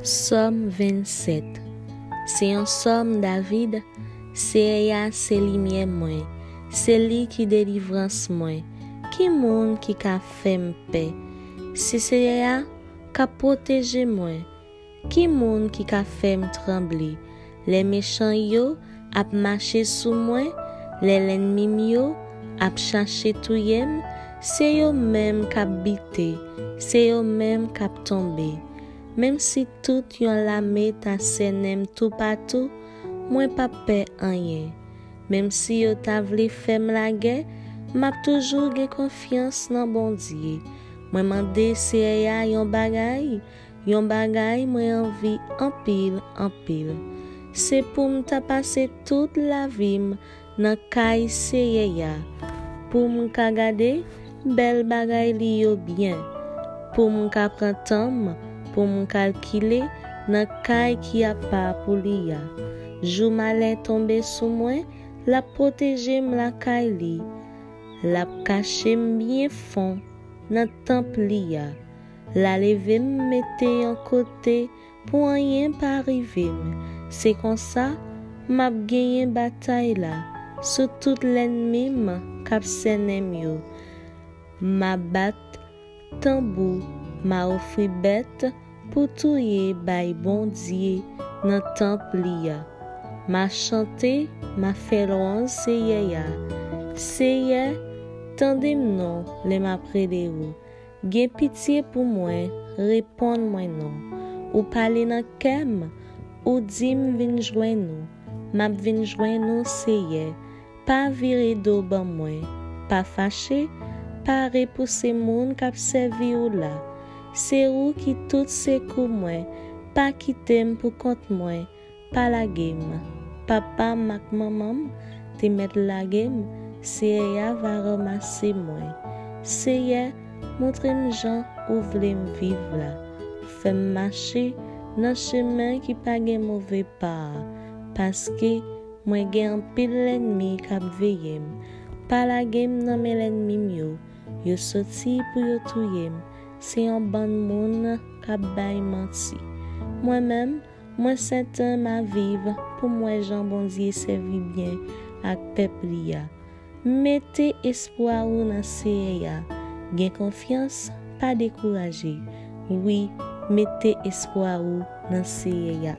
Somme 27. C'est un somme David, c'est lumière moi, c'est lui qui délivrance moi. Qui monde qui ka fait paix? Si c'est qui protège moi. Qui monde qui ka fait trembler? Les méchants yo ap marcher sous moi, les ennemis yo ap chercher touyem, c'est yo même k'ap bité, c'est yo même k'ap tomber. Même si tout yon lame ta senem tout partout, moi pas peur rien. Même si yo ta vle fèm la guerre, m'a toujours gen confiance dans bon Dieu. Moi mande c'est yon bagay moi envie en pile. C'est pour m'ta passer toute la vie nan kay seya. Pour m'ka gade bel bagay li yo bien. Pour m'ka pran temps pour me calculer nan kay qui a pas pour liya. Jou malin tombe sous moi, la protéger la kay li. La cacher bien fond nan temple liya. La lever mette en côté pour rien pas arriver. C'est comme ça m'a gagné bataille là sur tout l'ennemi k'ap senem yo. Ma bat tambour m'a offri bête pour touyer bay bon Dieu nan temple liya. Ma chanté, ma fait louange seye. Seye, tendez non, les m'a près ou. Gen pitié pour moi, répond moi non. Ou parler nan kem, ou dim vin joindre nous. M'a vin joindre nous seye. Pas virer do ban moi, pas fâché, pas repousser moun k'ap servi ou là. C'est ou qui tout secoue moi, pas quitter pour compte moi, pas la game. Papa mak maman te mettre la game, c'est va ramasser moi. C'est montre-moi Jean où vle vivre là. Fais marcher dans chemin qui pas gen mauvais pas, parce que moi gen pile l'ennemi k'ap veille. Pas la game nan men l'ennemi yo sorti pour yo touyer. C'est un bon monde qui bay menti. Moi-même, moi certain ma vivre pour moi Jean bon Dieu servi bien avec peuple ya. Mettez espoir ou dans seya. Gain confiance, pas décourager. Oui, mettez espoir ou dans seya.